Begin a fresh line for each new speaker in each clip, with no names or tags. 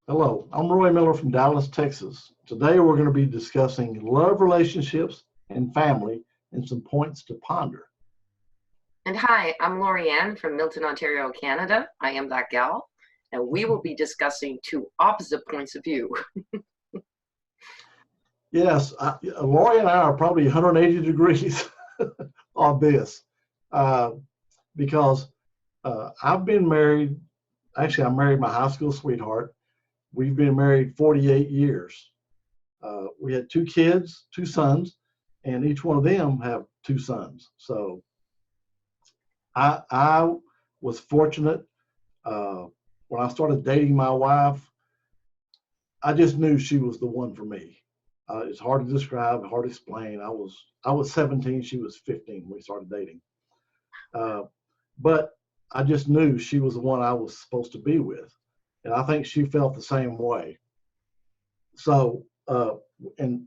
Hello, I'm Roy Miller from Dallas, Texas. Today we're going to be discussing love relationships and family and some points to ponder.
And hi, I'm LaurieAnn from Milton, Ontario, Canada. I am that gal, and we will be discussing two opposite points of view.
Yes, Lori and I are probably 180 degrees on this because I've been married. Actually, I married my high school sweetheart. We've been married 48 years. We had two kids, two sons, and each one of them have two sons. So I was fortunate. When I started dating my wife, I just knew she was the one for me. It's hard to describe, hard to explain. I was 17, she was 15 when we started dating. But I just knew she was the one I was supposed to be with. And I think she felt the same way. So, and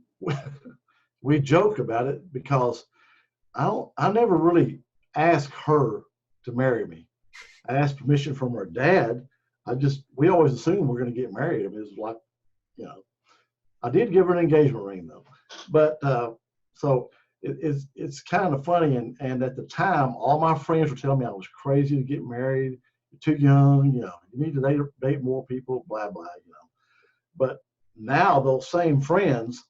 we joke about it because I never really asked her to marry me. I asked permission from her dad. We always assumed we're going to get married. I mean, it was like, I did give her an engagement ring though, but so it's kind of funny. And at the time, all my friends were telling me I was crazy to get married, you're too young, you need to date more people, blah blah, But now those same friends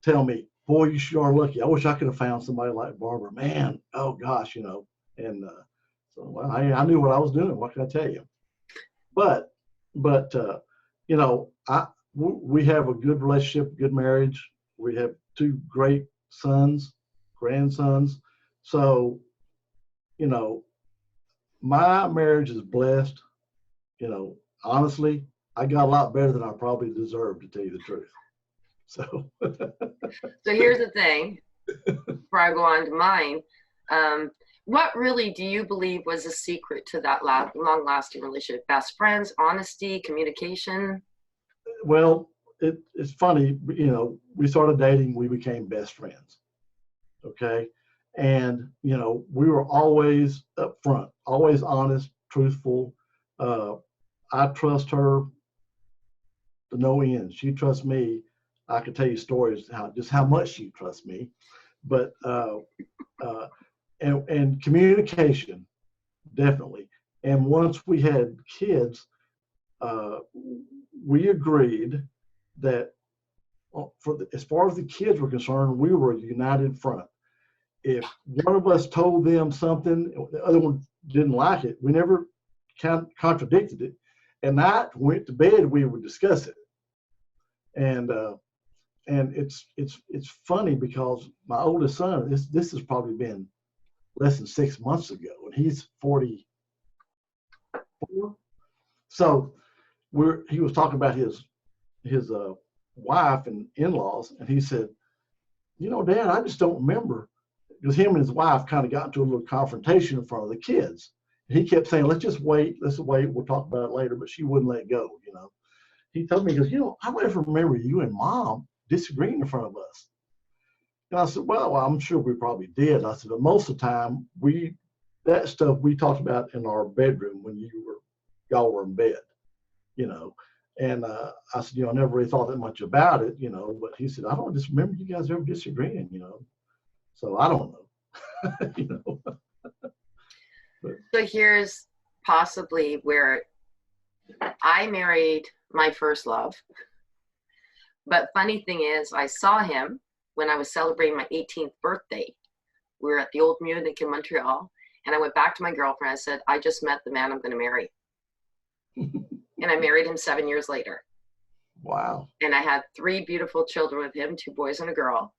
tell me, boy, you sure are lucky. I wish I could have found somebody like Barbara. Man, oh gosh, And so well, I knew what I was doing. What can I tell you? But we have a good relationship, good marriage. We have two great sons, grandsons. So, my marriage is blessed. Honestly, I got a lot better than I probably deserved, to tell you the truth. So,
So here's the thing, before I go on to mine. What really do you believe was the secret to that long-lasting relationship? Best friends, honesty, communication?
Well, it's funny, we started dating, we became best friends. Okay. And, we were always upfront, always honest, truthful. I trust her to no end. She trusts me. I could tell you stories just how much she trusts me. But and communication, definitely. And once we had kids, we agreed that as far as the kids were concerned, we were a united front. If one of us told them something, the other one didn't like it, we never contradicted it. And night went to bed, we would discuss it. And it's funny because my oldest son, this has probably been less than 6 months ago, and he's 44. So he was talking about his wife and in-laws, and he said, Dad, I just don't remember, because him and his wife kind of got into a little confrontation in front of the kids. And he kept saying, let's wait, we'll talk about it later, but she wouldn't let go, He told me, he goes, I don't ever remember you and Mom disagreeing in front of us. And I said, well, I'm sure we probably did. I said, but most of the time, that stuff we talked about in our bedroom when y'all were in bed, And I said, I never really thought that much about it, But he said, I don't just remember you guys ever disagreeing, So I don't know, But,
So here's possibly where I married my first love. But funny thing is, I saw him when I was celebrating my 18th birthday. We were at the Old Munich in Montreal, and I went back to my girlfriend. I said, I just met the man I'm going to marry. And I married him 7 years later.
Wow.
And I had 3 beautiful children with him, 2 boys and a girl.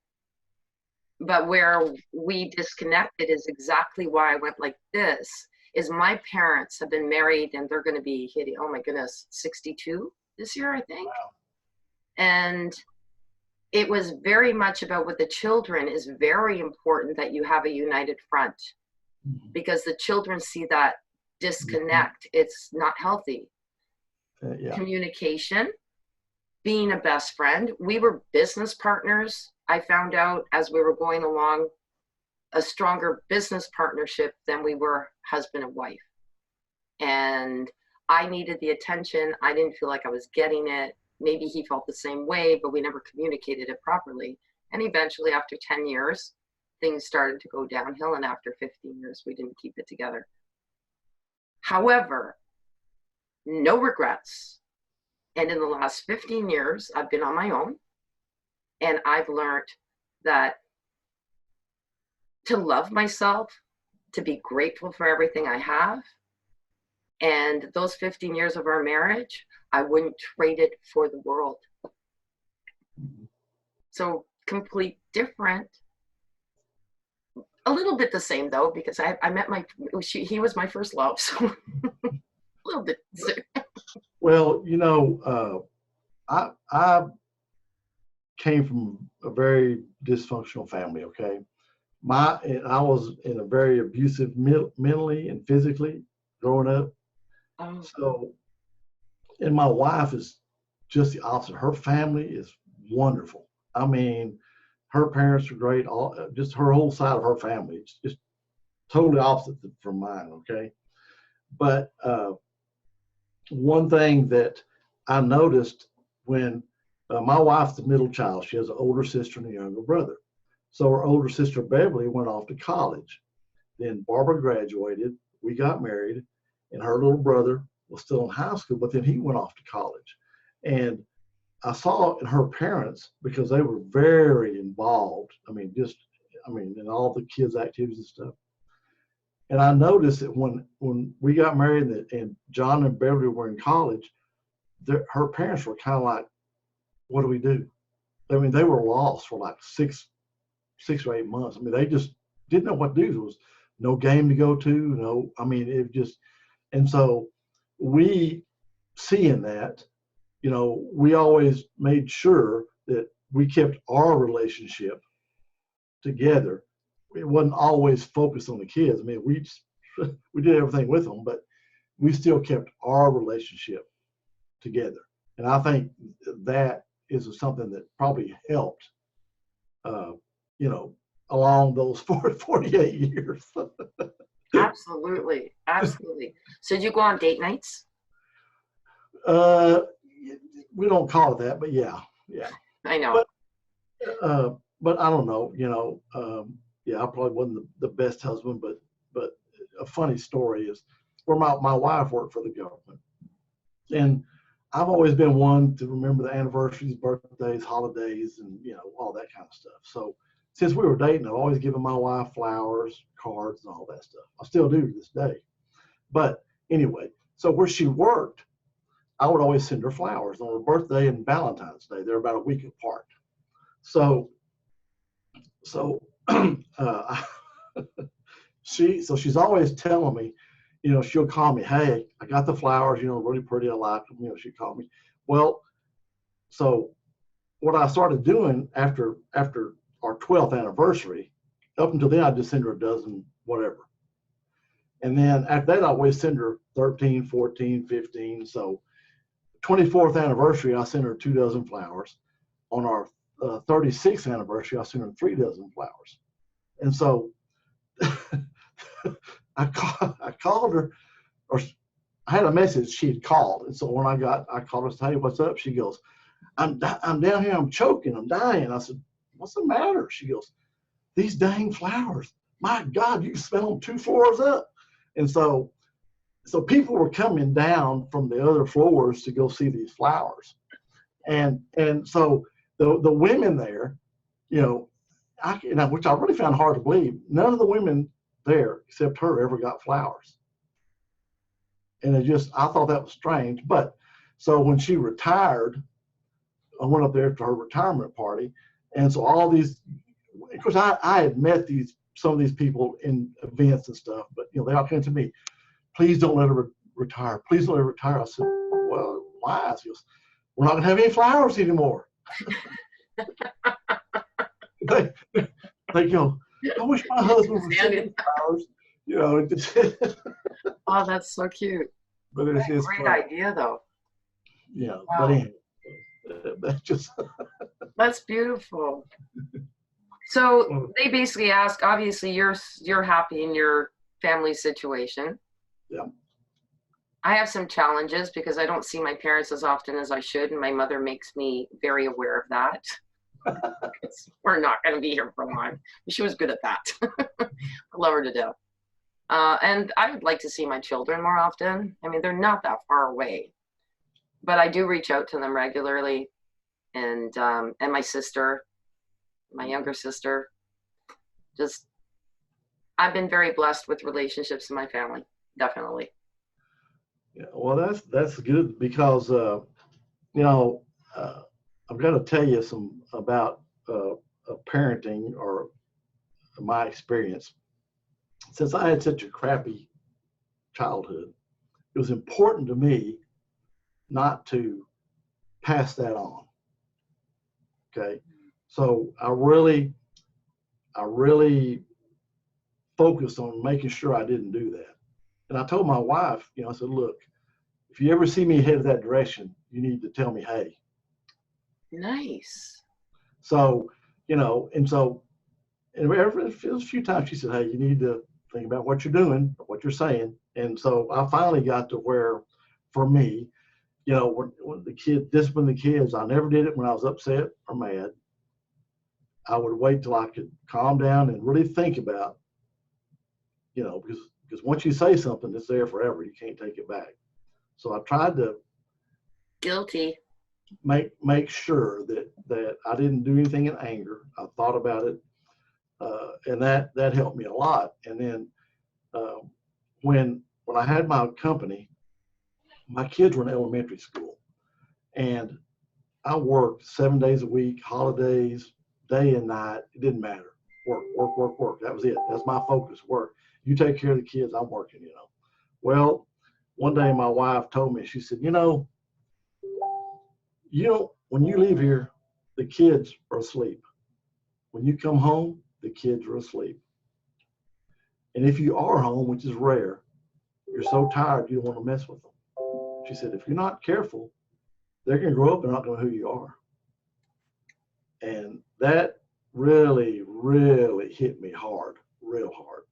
But where we disconnected is exactly why I went like this, is my parents have been married, and they're going to be hitting, oh my goodness, 62 this year, I think.
Wow.
And it was very much about, with the children, is very important that you have a united front, because the children see that disconnect. It's not healthy.
Yeah.
Communication, being a best friend. We were business partners. I found out as we were going along, a stronger business partnership than we were husband and wife. And I needed the attention. I didn't feel like I was getting it. Maybe he felt the same way, but we never communicated it properly. And eventually, after 10 years, things started to go downhill. And after 15 years, we didn't keep it together. However, no regrets. And in the last 15 years, I've been on my own. And I've learned that to love myself, to be grateful for everything I have. And those 15 years of our marriage, I wouldn't trade it for the world. So complete different. A little bit the same though, because I met he was my first love, so a little bit.
Well, you know, I came from a very dysfunctional family. Okay, I was in a very abusive mentally and physically growing up.
Oh.
So, and my wife is just the opposite. Her family is wonderful. I mean, her parents are great. Just her whole side of her family is just totally opposite from mine. Okay, but one thing that I noticed when my wife's the middle child, she has an older sister and a younger brother. So her older sister Beverly went off to college. Then Barbara graduated. We got married, and her little brother was still in high school, but then he went off to college. And I saw in her parents, because they were very involved. In all the kids' activities and stuff. And I noticed that when we got married and John and Beverly were in college, her parents were kind of like, what do we do? I mean, they were lost for like 6 or 8 months. I mean, they just didn't know what to do. There was no game to go to. It just, and so we, seeing that, we always made sure that we kept our relationship together. It wasn't always focused on the kids. I mean, we did everything with them, but we still kept our relationship together. And I think that is something that probably helped, along those 48 years.
Absolutely. Absolutely. So did you go on date nights?
We don't call it that, but yeah.
I know.
But I don't know, I probably wasn't the best husband, but a funny story is where my wife worked for the government. And I've always been one to remember the anniversaries, birthdays, holidays, and, all that kind of stuff. So since we were dating, I've always given my wife flowers, cards, and all that stuff. I still do to this day. But anyway, so where she worked, I would always send her flowers on her birthday and Valentine's Day. They're about a week apart. So she's always telling me, she'll call me, hey, I got the flowers, really pretty, I like them, she called me. Well, so what I started doing after our 12th anniversary, up until then, I just send her a dozen, whatever. And then after that, I always send her 13, 14, 15. So 24th anniversary, I sent her 2 dozen flowers. On our 36th anniversary, I sent her 3 dozen flowers. And so I called her, or I had a message she had called. And so when I called her and said, hey, what's up? She goes, I'm down here, I'm choking, I'm dying. I said, what's the matter? She goes, these dang flowers. My God, you smell them 2 floors up. And so people were coming down from the other floors to go see these flowers. And so the women there, which I really found hard to believe, none of the women there except her ever got flowers. And I thought that was strange. But so when she retired, I went up there to her retirement party. And so all these, of course, I had met some of these people in events and stuff, but they all came to me, please don't let her retire. Please don't let her retire. I said, well, why? She goes, we're not gonna have any flowers anymore. they go, I wish my husband was sending flowers.
Oh, that's so cute.
But it's
a great idea, though.
Yeah,
wow.
But anyway, that's just.
That's beautiful. So they basically ask. Obviously, you're happy in your family situation.
Yeah.
I have some challenges because I don't see my parents as often as I should, and my mother makes me very aware of that. We're not going to be here for long. She was good at that. I love her to death. And I would like to see my children more often. I mean, they're not that far away, but I do reach out to them regularly, and my sister, my younger sister. Just, I've been very blessed with relationships in my family, definitely.
Yeah, well, that's good because you know, I've got to tell you some about parenting or my experience. Since I had such a crappy childhood, it was important to me not to pass that on. Okay, so I really focused on making sure I didn't do that. And I told my wife, I said, look, if you ever see me headed that direction, you need to tell me, hey.
Nice.
So, and so and a few times she said, hey, you need to think about what you're doing, what you're saying. And so I finally got to where, for me, when the kid disciplined the kids, I never did it when I was upset or mad. I would wait till I could calm down and really think about, because once you say something, it's there forever. You can't take it back. So I tried to
Guilty.
make sure that I didn't do anything in anger. I thought about it, and that helped me a lot. And then uh, when I had my company, my kids were in elementary school, and I worked 7 days a week, holidays, day and night. It didn't matter. Work, work, work, work. That was it. That's my focus. Work. You take care of the kids. I'm working. Well, one day my wife told me. She said, when you leave here, the kids are asleep. When you come home, the kids are asleep. And if you are home, which is rare, you're so tired you don't want to mess with them. She said, if you're not careful, they're going to grow up and not know who you are. And that really, really hit me hard, real hard.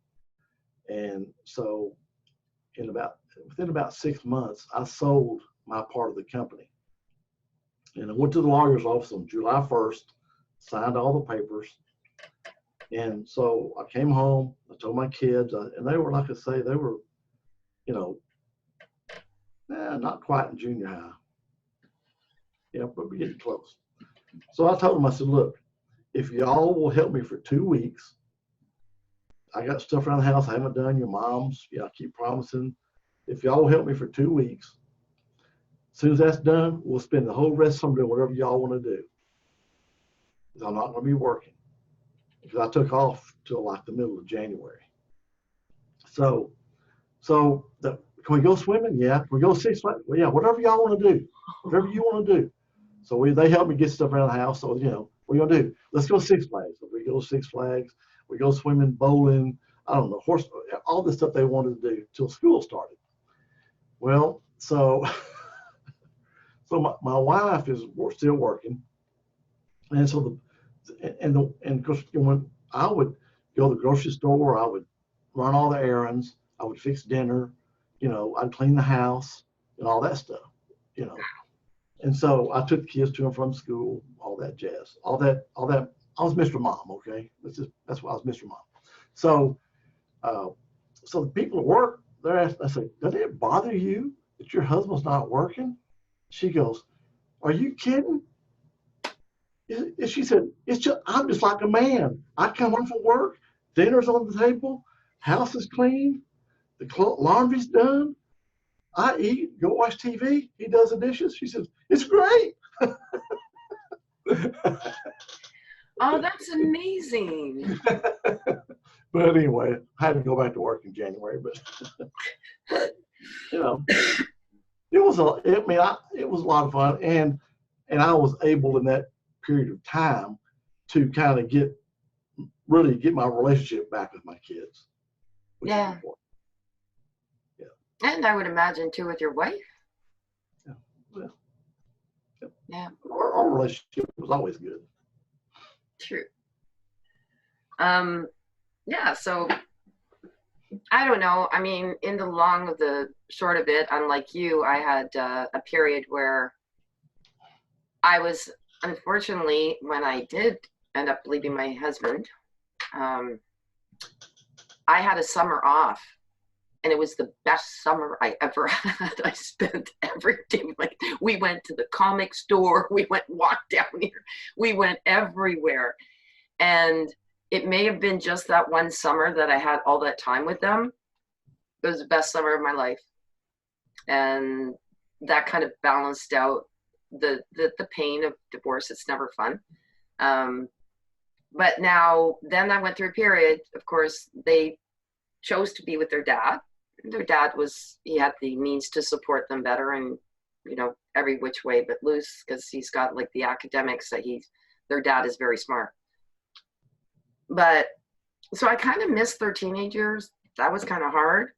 And so within about 6 months, I sold my part of the company. And I went to the lawyer's office on July 1st, signed all the papers. And so I came home, I told my kids, and they were, like I say, they were, not quite in junior high. Yeah, but we're getting close. So I told them, I said, look, if y'all will help me for 2 weeks, I got stuff around the house I haven't done, your mom's, I keep promising. If y'all will help me for 2 weeks, as soon as that's done, we'll spend the whole rest of summer doing whatever y'all want to do. Because I'm not going to be working. Because I took off till like the middle of January. So can we go swimming? Yeah. Can we go Six Flags? Well, yeah, whatever y'all want to do. Whatever you want to do. So they helped me get stuff around the house. So, what are you going to do? Let's go Six Flags. So we go Six Flags. We go swimming, bowling, I don't know, all the stuff they wanted to do till school started. Well, so my wife is still working. And so and of course, when I would go to the grocery store, I would run all the errands, I would fix dinner, I'd clean the house and all that stuff, And so I took the kids to and from school, all that jazz, all that. I was Mr. Mom, okay? That's why I was Mr. Mom. So, so the people at work, I say, does it bother you that your husband's not working? She goes, are you kidding? She said, I'm just like a man. I come home from work, dinner's on the table, house is clean, the laundry's done. I eat, go watch TV. He does the dishes. She says, it's great.
Oh, that's amazing.
But anyway, I had to go back to work in January. But it was it was a lot of fun, and I was able in that period of time to kind of really get my relationship back with my kids.
Yeah. Yeah. And I would imagine too with your wife.
Yeah. Well,
yeah.
Our relationship was always good.
True. Yeah. So I don't know. I mean, in the long of the short of it, unlike you, I had a period where I was, unfortunately, when I did end up leaving my husband, um, I had a summer off, and it was the best summer I ever had. I spent every day, like, we went to the comic store, we went walk down here, we went everywhere. And it may have been just that one summer that I had all that time with them. It was the best summer of my life. And that kind of balanced out the pain of divorce. It's never fun. But now, then I went through a period, of course, they chose to be with their dad. Their dad he had the means to support them better, and, you know, every which way but loose, because he's got like the academics that their dad is very smart. But so I kind of missed their teenage years. That was kind of hard.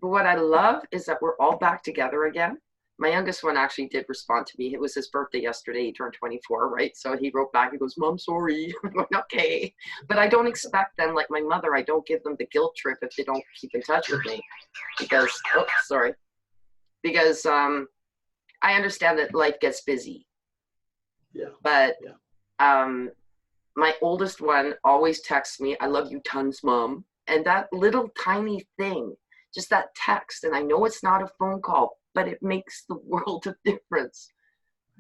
But what I love is that we're all back together again. My youngest one actually did respond to me. It was his birthday yesterday. He turned 24, right? So he wrote back, he goes, "Mom, sorry." I'm going, okay. But I don't expect them, like my mother, I don't give them the guilt trip if they don't keep in touch with me. Because, Because I understand that life gets busy.
Yeah.
But my oldest one always texts me, "I love you tons, Mom." And that little tiny thing, just that text, and I know it's not a phone call, but it makes the world of difference.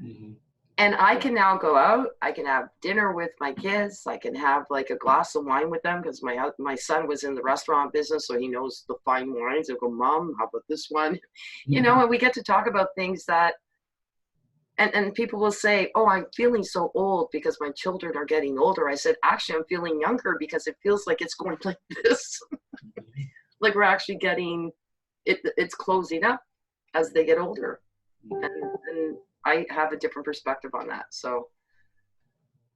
Mm-hmm. And I can now go out, I can have dinner with my kids, I can have like a glass of wine with them, because my son was in the restaurant business, so he knows the fine wines. I go, "Mom, how about this one?" Mm-hmm. You know, and we get to talk about things that, and people will say, "Oh, I'm feeling so old because my children are getting older." I said, actually, I'm feeling younger because it feels like it's going like this. Like we're actually getting, it's closing up as they get older. And I have a different perspective on that. So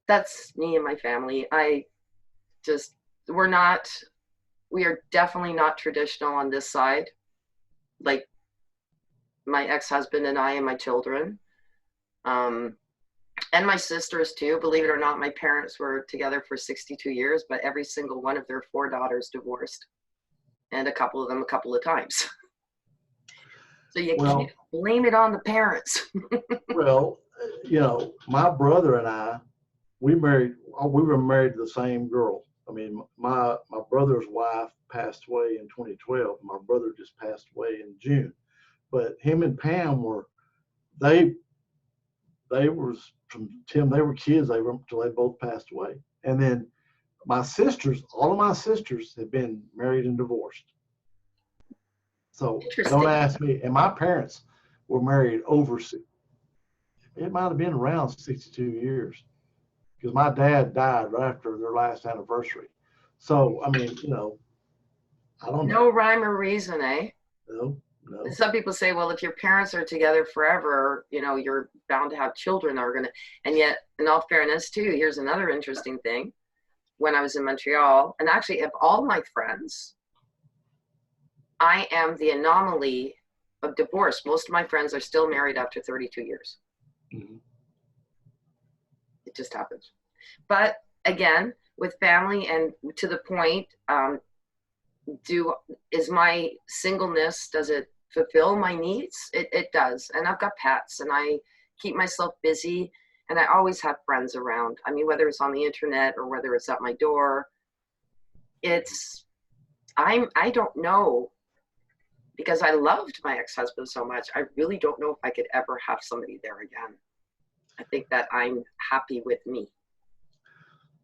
that's me and my family. We are definitely not traditional on this side. Like my ex-husband and I and my children. And my sisters too. Believe it or not, my parents were together for 62 years, but every single one of their 4 daughters divorced. And a couple of them a couple of times. So you can't blame it on the parents.
Well, you know, my brother and I, we were married to the same girl. I mean, my brother's wife passed away in 2012. My brother just passed away in June. But him and Pam they were from Tim. They were kids. They were until they both passed away. And then all of my sisters have been married and divorced. So don't ask me. And my parents were married it might have been around 62 years, because my dad died right after their last anniversary. So, I mean, you know, I don't know.
No rhyme or reason, eh?
No.
Some people say, well, if your parents are together forever, you know, you're bound to have children that are going to, and yet, in all fairness too, here's another interesting thing. When I was in Montreal, and actually of all my friends, I am the anomaly of divorce. Most of my friends are still married after 32 years. Mm-hmm. It just happens. But again, with family and to the point, is my singleness, does it fulfill my needs? It does. And I've got pets, and I keep myself busy, and I always have friends around. I mean, whether it's on the internet or whether it's at my door, I don't know, because I loved my ex-husband so much. I really don't know if I could ever have somebody there again. I think that I'm happy with me.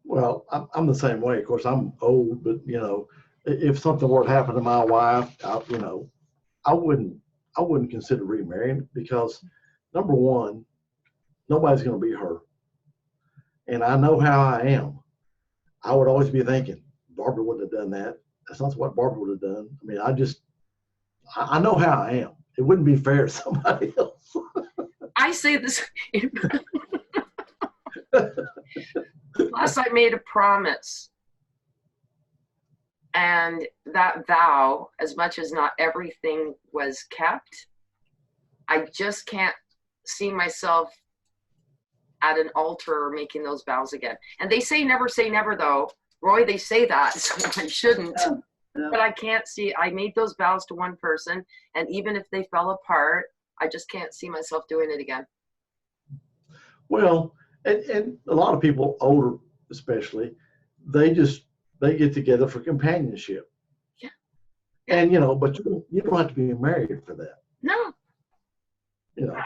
Well, I'm the same way. Of course, I'm old, but you know, if something were to happen to my wife, I wouldn't consider remarrying, because number one, nobody's going to be her. And I know how I am. I would always be thinking, Barbara wouldn't have done that. That's not what Barbara would have done. I mean, I know how I am. It wouldn't be fair to somebody else.
I say this. Plus, I made a promise. And that vow, as much as not everything was kept, I just can't see myself at an altar making those vows again. And they say never, though. Roy, they say that, so I shouldn't. but I can't see, I made those vows to one person, and even if they fell apart, I just can't see myself doing it again.
Well, and a lot of people, older especially, they get together for companionship.
Yeah.
And, but you don't have to be married for that.
No.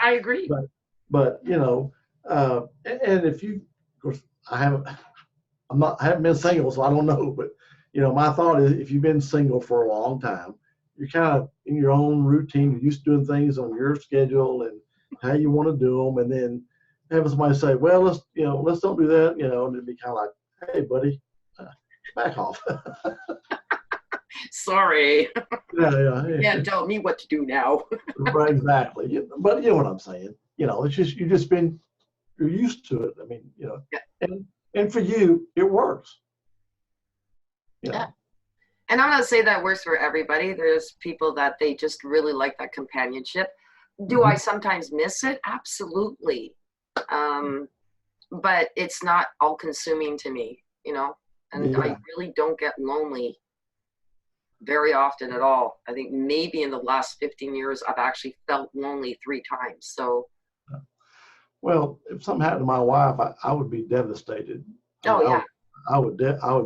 I agree.
But and if you, of course, I haven't been single, so I don't know, but my thought is if you've been single for a long time, you're kind of in your own routine, you're used to doing things on your schedule and how you want to do them, and then having somebody say, well, let's don't do that, and it'd be kind of like, hey, buddy, back off.
Sorry.
Yeah.
You can't tell me what to do now.
Right, exactly. But you know what I'm saying. It's just you're used to it. I mean,
Yeah.
and for you, it works.
Yeah. And I'm not saying that works for everybody. There's people that they just really like that companionship. Do I sometimes miss it? Absolutely. But it's not all consuming to me, and I really don't get lonely very often at all. I think maybe in the last 15 years, I've actually felt lonely 3 times. So.
Well, if something happened to my wife, I would be devastated. I would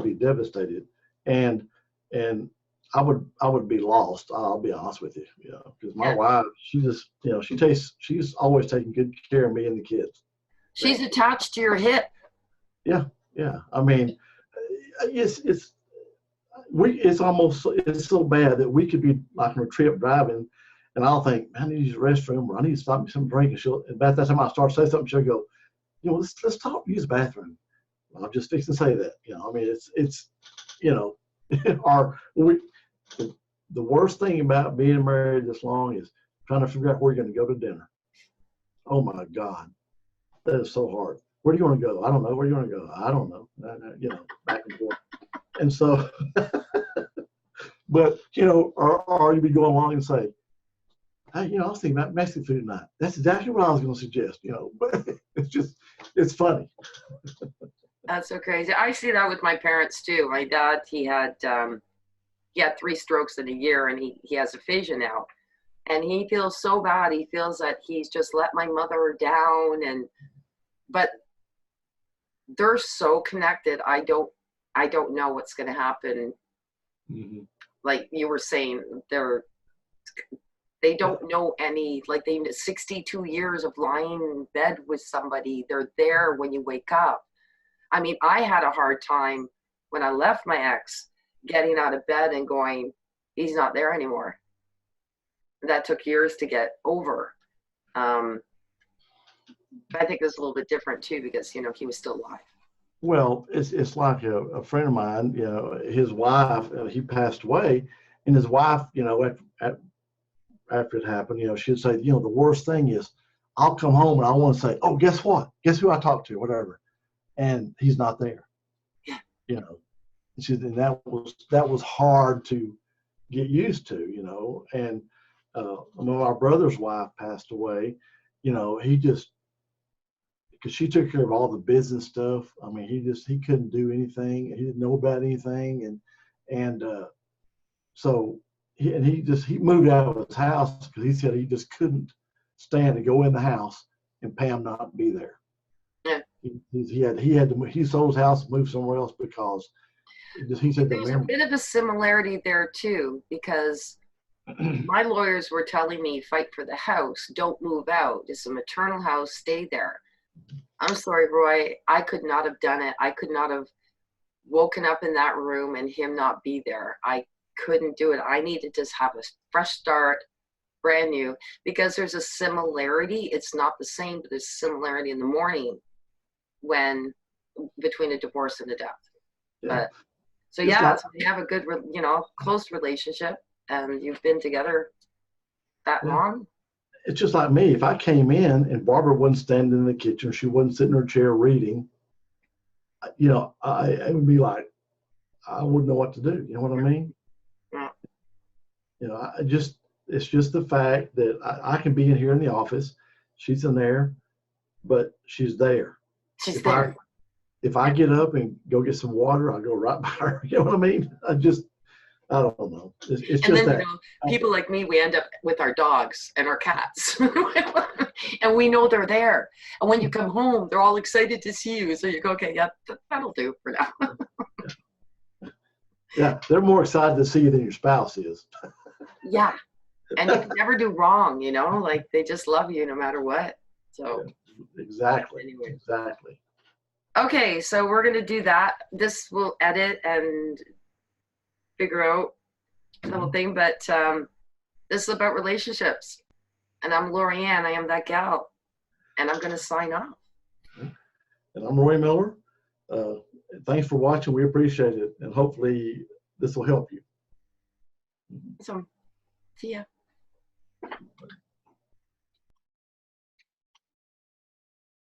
be devastated, and I would be lost. I'll be honest with you, because my wife, she just, she's always taking good care of me and the kids.
She's attached to your hip.
Yeah. I mean, it's so bad that we could be like on a trip driving, and I'll think, man, I need to use the restroom, or I need to stop me some drink, and about that time I start to say something, she'll go, let's talk, use the bathroom. Well, I'm just fixing to say that, I mean, it's the worst thing about being married this long is trying to figure out where you're going to go to dinner. Oh my God, that is so hard. Where do you want to go? I don't know. Where do you want to go? I don't know. Back and forth. And so, but or you'd be going along and say, hey, I was thinking about Mexican food tonight. That's exactly what I was going to suggest. But it's funny.
That's so crazy. I see that with my parents too. My dad, he had 3 strokes in a year, and he has aphasia now, and he feels so bad. He feels that he's just let my mother down, but they're so connected. I don't know what's going to happen. Mm-hmm. Like you were saying, they don't know any, like they 62 years of lying in bed with somebody. They're there when you wake up. I mean, I had a hard time when I left my ex getting out of bed and going, he's not there anymore. That took years to get over. I think it's a little bit different too, because, he was still alive.
Well, it's like a friend of mine, his wife, he passed away, and his wife, after it happened, she'd say, the worst thing is I'll come home and I want to say, oh, guess what? Guess who I talked to, whatever. And he's not there. Yeah. And that was hard to get used to, and when my brother's wife passed away, he just, because she took care of all the business stuff. I mean, he couldn't do anything. He didn't know about anything. And so he moved out of his house because he said he just couldn't stand to go in the house and Pam not be there.
Yeah.
He sold his house and moved somewhere else because he said
there's a bit of a similarity there too, because my lawyers were telling me, fight for the house, don't move out. It's a maternal house, stay there. I'm sorry, Roy, I could not have done it. I could not have woken up in that room and him not be there. I couldn't do it. I needed to just have a fresh start, brand new, because there's a similarity. It's not the same, but there's a similarity in the morning between a divorce and a death. Yeah. But so we have a good, close relationship, and you've been together that long.
It's just like me. If I came in and Barbara wasn't standing in the kitchen, she wasn't sitting in her chair reading, I would be like, I wouldn't know what to do. You know what I mean? Yeah. It's just the fact that I can be in here in the office, she's in there, but she's there.
She's there.
If I get up and go get some water, I'll go right by her. You know what I mean? I don't know. It's
And
just
then,
that.
people like me, we end up with our dogs and our cats. And we know they're there. And when you come home, they're all excited to see you. So you go, okay, yeah, that'll do for now.
Yeah, they're more excited to see you than your spouse is.
Yeah. And you can never do wrong, like they just love you no matter what. So
Exactly.
anyway.
Exactly.
Okay, so we're going to do that. This will edit and figure out the little thing, but this is about relationships. And I'm LaurieAnn. I am that gal. And I'm going to sign off.
And I'm Roy Miller. Thanks for watching. We appreciate it. And hopefully this will help you.
So, see ya.